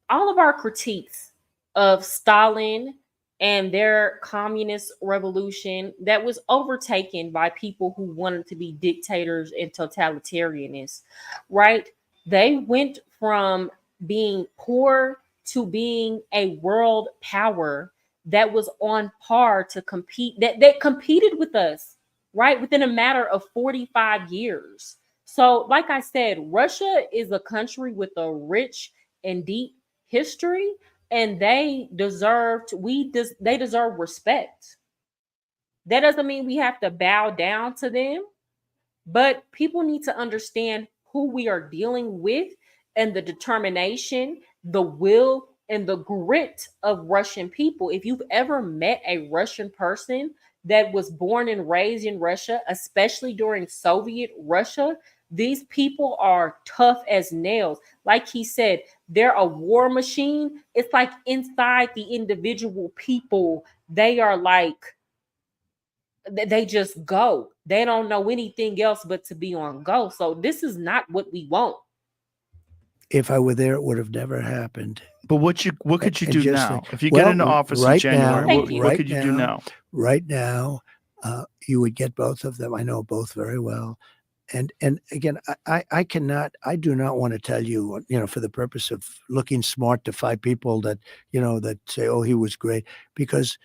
all of our critiques of Stalin and their communist revolution that was overtaken by people who wanted to be dictators and totalitarianists, right? They went from being poor to being a world power that was on par to compete, that competed with us, right? Within a matter of 45 years. So, like I said, Russia is a country with a rich and deep history, and they deserve they deserve respect. That doesn't mean we have to bow down to them, but people need to understand who we are dealing with and the determination, the will, and the grit of Russian people. If you've ever met a Russian person that was born and raised in Russia, especially during Soviet Russia, these people are tough as nails. Like he said, they're a war machine. It's like inside the individual people, they are like, they just go. They don't know anything else but to be on go. So this is not what we want. If I were there, it would have never happened. But what could you And do just now? think, If you well, get into office in right January, now, what right could you do now? Right now, you would get both of them. I know both very well. And again, I do not want to tell you, for the purpose of looking smart to 5 people that, that say, oh, he was great. Because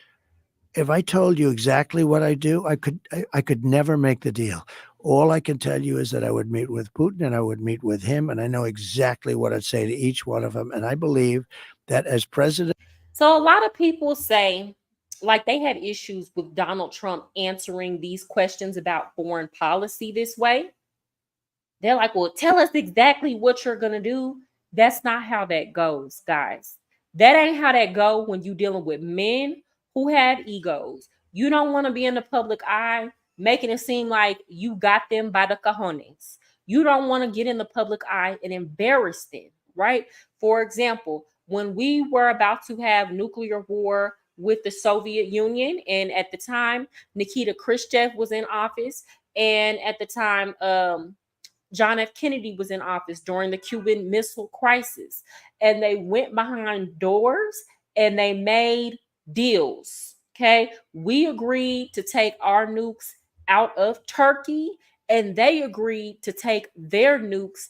if I told you exactly what I do, I could never make the deal. All I can tell you is that I would meet with Putin and I would meet with him, and I know exactly what I'd say to each one of them. And I believe that as president. So a lot of people say, like, they had issues with Donald Trump answering these questions about foreign policy this way. They're like, well, tell us exactly what you're going to do. That's not how that goes, guys. That ain't how that go when you're dealing with men who have egos. You don't want to be in the public eye making it seem like you got them by the cojones. You don't want to get in the public eye and embarrass them, right? For example, when we were about to have nuclear war with the Soviet Union, and at the time, Nikita Khrushchev was in office, and at the time, John F. Kennedy was in office during the Cuban Missile Crisis, and they went behind doors and they made deals. Okay. We agreed to take our nukes out of Turkey, and they agreed to take their nukes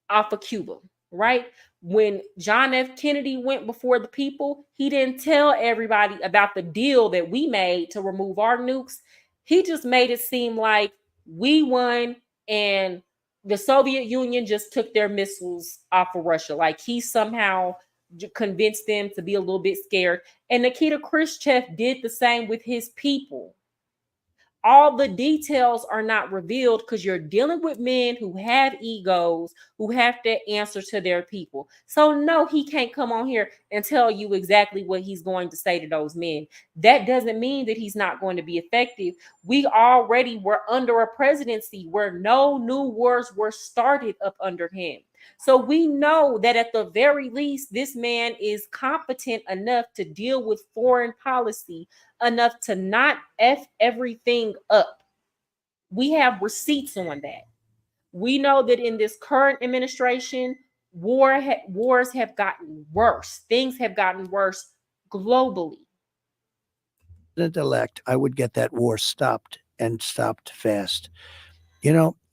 off of Cuba, right? When John F. Kennedy went before the people, he didn't tell everybody about the deal that we made to remove our nukes. He just made it seem like we won and the Soviet Union just took their missiles off of Russia. Like he somehow convinced them to be a little bit scared. And Nikita Khrushchev did the same with his people. All the details are not revealed because you're dealing with men who have egos, who have to answer to their people. So no, he can't come on here and tell you exactly what he's going to say to those men. That doesn't mean that he's not going to be effective. We already were under a presidency where no new wars were started up under him. So we know that at the very least, this man is competent enough to deal with foreign policy, enough to not F everything up. We have receipts on that. We know that in this current administration, wars have gotten worse. Things have gotten worse globally. Elect, I would get that war stopped and stopped fast.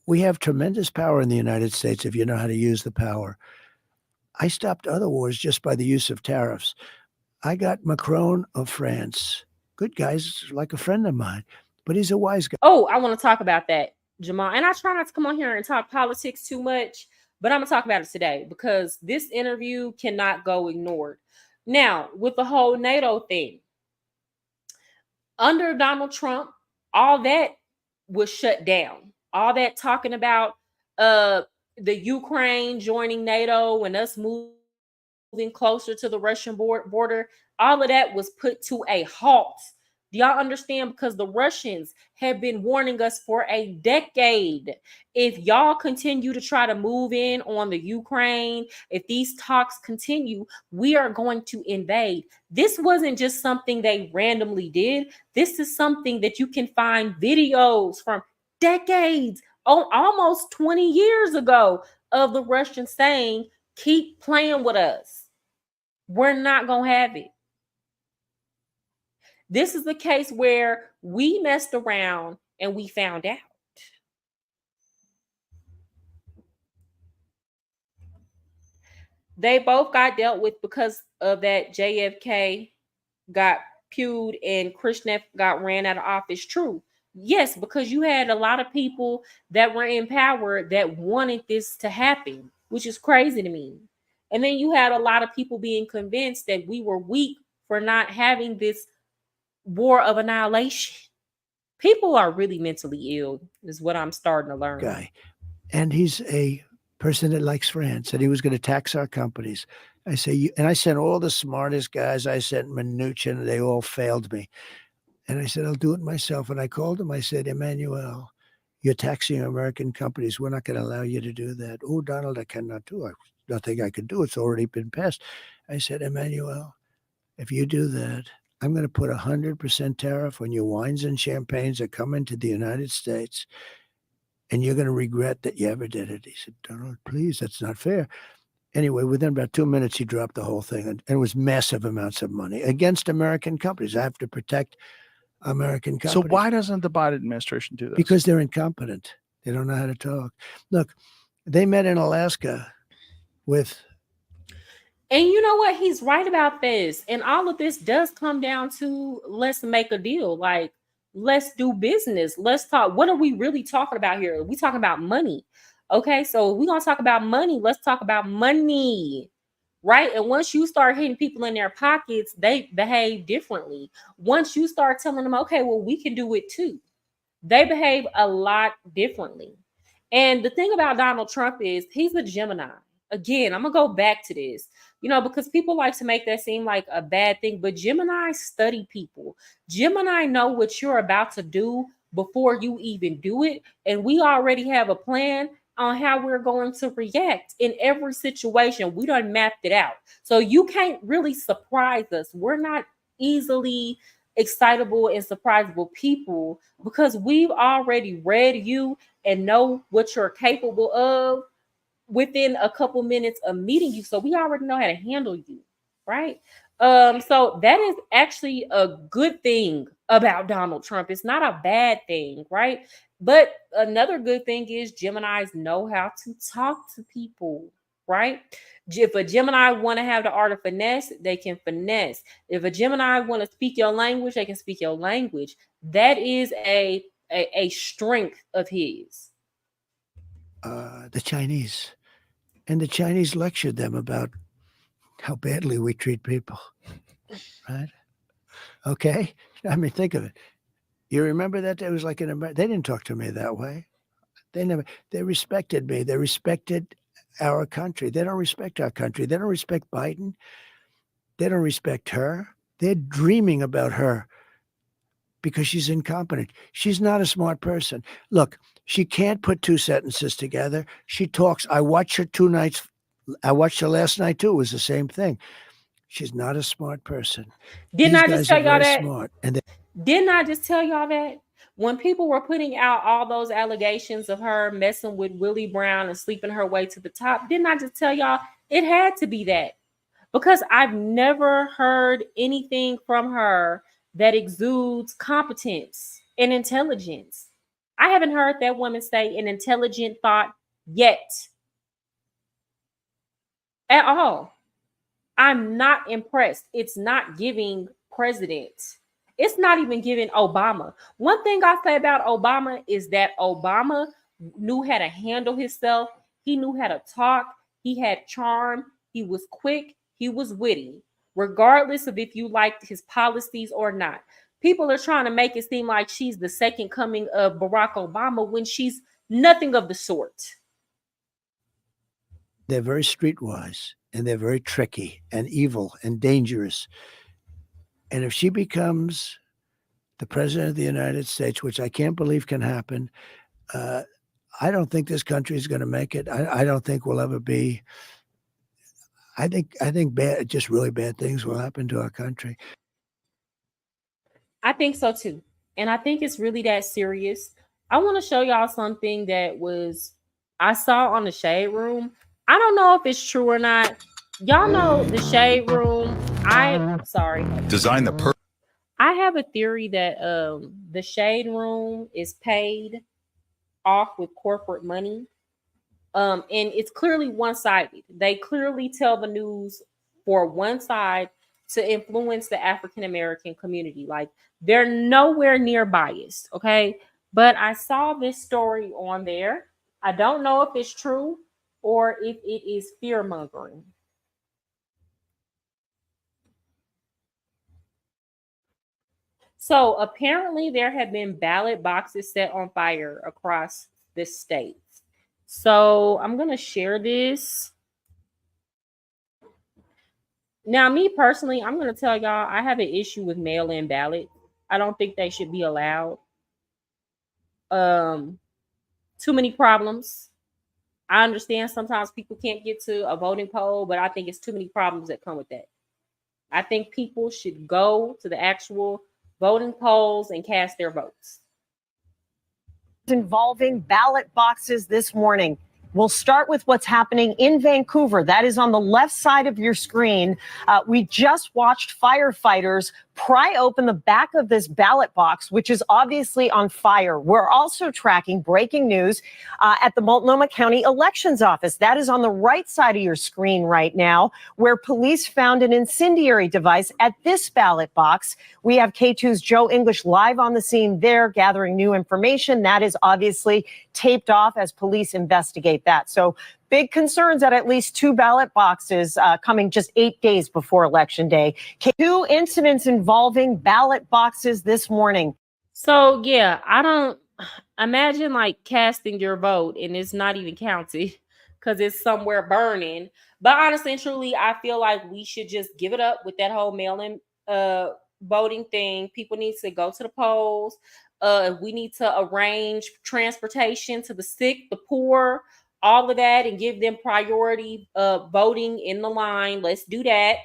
We have tremendous power in the United States if you know how to use the power. I stopped other wars just by the use of tariffs. I got Macron of France. Good guy's like a friend of mine, but he's a wise guy. Oh, I want to talk about that, Jamal. And I try not to come on here and talk politics too much, but I'm going to talk about it today because this interview cannot go ignored. Now, with the whole NATO thing, under Donald Trump, all that was shut down. All that talking about the Ukraine joining NATO and us moving closer to the Russian border, all of that was put to a halt. Do y'all understand? Because the Russians have been warning us for a decade. If y'all continue to try to move in on the Ukraine, if these talks continue, we are going to invade. This wasn't just something they randomly did. This is something that you can find videos from decades, almost 20 years ago, of the Russians saying, keep playing with us. We're not going to have it. This is the case where we messed around and we found out. They both got dealt with because of that. JFK got pewed and Khrushchev got ran out of office. True. Yes, because you had a lot of people that were in power that wanted this to happen, which is crazy to me. And then you had a lot of people being convinced that we were weak for not having this war of annihilation. People are really mentally ill, is what I'm starting to learn. Guy. And he's a person that likes France, and he was going to tax our companies. I say, and I sent all the smartest guys. I sent Mnuchin, and they all failed me. And I said, I'll do it myself. And I called him. I said, Emmanuel, you're taxing American companies. We're not going to allow you to do that. Oh, Donald, I cannot do it. Nothing I can do. It's already been passed. I said, Emmanuel, if you do that, I'm going to put 100% tariff on your wines and champagnes that come into the United States. And you're going to regret that you ever did it. He said, Donald, please, that's not fair. Anyway, within about 2 minutes, he dropped the whole thing. And it was massive amounts of money against American companies. I have to protect American companies. So why doesn't the Biden administration do this? Because they're incompetent. They don't know how to talk. Look, they met in Alaska with... And you know what? He's right about this. And all of this does come down to let's make a deal. Like, let's do business. Let's talk. What are we really talking about here? We talking about money. Okay, so we're going to talk about money. Let's talk about money. Right? And once you start hitting people in their pockets, they behave differently. Once you start telling them, okay, well, we can do it too, they behave a lot differently. And the thing about Donald Trump is he's a Gemini. Again, I'm going to go back to this, because people like to make that seem like a bad thing, but Gemini study people. Gemini know what you're about to do before you even do it. And we already have a plan on how we're going to react in every situation. We done mapped it out. So you can't really surprise us. We're not easily excitable and surprisable people because we've already read you and know what you're capable of within a couple minutes of meeting you. So we already know how to handle you, right? So that is actually a good thing about Donald Trump. It's not a bad thing, right? But another good thing is Geminis know how to talk to people, right? If a Gemini want to have the art of finesse, they can finesse. If a Gemini want to speak your language, they can speak your language. That is a strength of his. The Chinese. And the Chinese lectured them about how badly we treat people, right? Okay? I mean, think of it. You remember that? It was like in America. They didn't talk to me that way. They respected me. They respected our country. They don't respect our country. They don't respect Biden. They don't respect her. They're dreaming about her because she's incompetent. She's not a smart person. Look, she can't put two sentences together. She talks. I watched her 2 nights. I watched her last night too. It was the same thing. She's not a smart person. Didn't I just tell y'all that? Smart, and didn't I just tell y'all that? When people were putting out all those allegations of her messing with Willie Brown and sleeping her way to the top, didn't I just tell y'all it had to be that? Because I've never heard anything from her that exudes competence and intelligence. I haven't heard that woman say an intelligent thought yet. At all. I'm not impressed. It's not giving president. It's not even giving Obama. One thing I say about Obama is that Obama knew how to handle himself. He knew how to talk. He had charm. He was quick. He was witty, regardless of if you liked his policies or not. People are trying to make it seem like she's the second coming of Barack Obama when she's nothing of the sort. They're very streetwise, and they're very tricky and evil and dangerous. And if she becomes the president of the United States, which I can't believe can happen, I don't think this country is going to make it. I don't think we'll ever be. I think bad, just really bad things will happen to our country. I think so too. And I think it's really that serious. I want to show y'all something that I saw on the Shade Room. I don't know if it's true or not. Y'all know the Shade Room. I have a theory that the Shade Room is paid off with corporate money. And it's clearly one-sided. They clearly tell the news for one side to influence the African American community. Like, they're nowhere near biased, okay? But I saw this story on there. I don't know if it's true or if it is fear mongering. So apparently there have been ballot boxes set on fire across the state. So I'm going to share this. Now, me personally, I'm going to tell y'all, I have an issue with mail-in ballots. I don't think they should be allowed. Too many problems. I understand sometimes people can't get to a voting poll, but I think it's too many problems that come with that. I think people should go to the actual voting polls and cast their votes. Involving ballot boxes this morning. We'll start with what's happening in Vancouver. That is on the left side of your screen. We just watched firefighters pry open the back of this ballot box, which is obviously on fire. We're also tracking breaking news at the Multnomah County Elections Office. That is on the right side of your screen right now, where police found an incendiary device at this ballot box. We have K2's Joe English live on the scene there, gathering new information. That is obviously taped off as police investigate that. So big concerns at least 2 ballot boxes coming just 8 days before Election Day. 2 incidents involving ballot boxes this morning. So, yeah, I don't imagine like casting your vote and it's not even counted because it's somewhere burning. But honestly and truly, I feel like we should just give it up with that whole mail-in voting thing. People need to go to the polls. We need to arrange transportation to the sick, the poor, all of that, and give them priority voting in the line. Let's do that.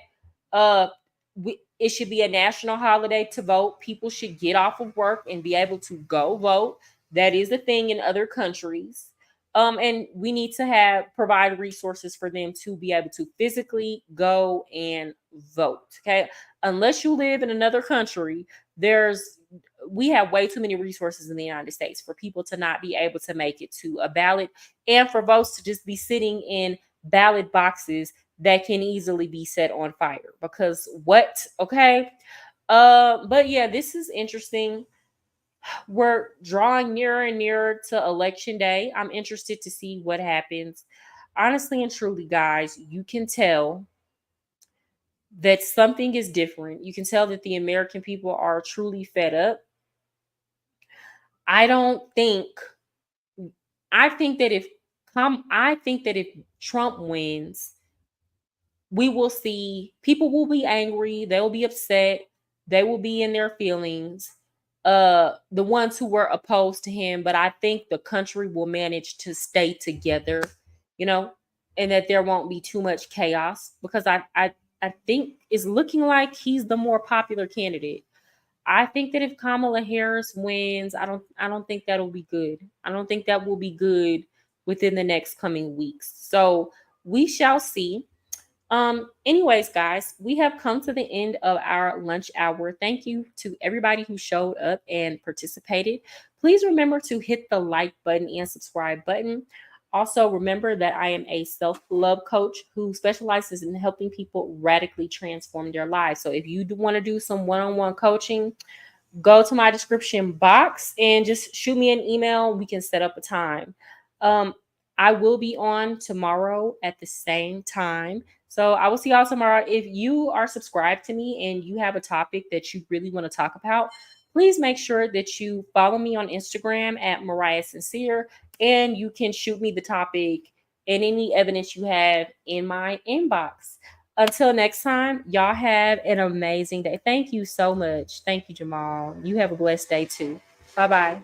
It should be a national holiday to vote. People should get off of work and be able to go vote. That is a thing in other countries. And we need to provide resources for them to be able to physically go and vote. Okay. Unless you live in another country, we have way too many resources in the United States for people to not be able to make it to a ballot and for votes to just be sitting in ballot boxes that can easily be set on fire. Because what? Okay. But yeah, this is interesting. We're drawing nearer and nearer to Election Day. I'm interested to see what happens. Honestly and truly, guys, you can tell that something is different. You can tell that the American people are truly fed up. I think that if Trump wins, we will see people will be angry, they will be upset, they will be in their feelings. The ones who were opposed to him, but I think the country will manage to stay together, and that there won't be too much chaos because I think it's looking like he's the more popular candidate. I think that if Kamala Harris wins, I don't think that'll be good. I don't think that will be good within the next coming weeks. So we shall see. Anyways, guys, we have come to the end of our lunch hour. Thank you to everybody who showed up and participated. Please remember to hit the like button and subscribe button. Also, remember that I am a self-love coach who specializes in helping people radically transform their lives. So if you want to do some one-on-one coaching, go to my description box and just shoot me an email. We can set up a time. I will be on tomorrow at the same time. So I will see y'all tomorrow. If you are subscribed to me and you have a topic that you really want to talk about, please make sure that you follow me on Instagram at Mariah Sincere, and you can shoot me the topic and any evidence you have in my inbox. Until next time, y'all have an amazing day. Thank you so much. Thank you, Jamal. You have a blessed day too. Bye-bye.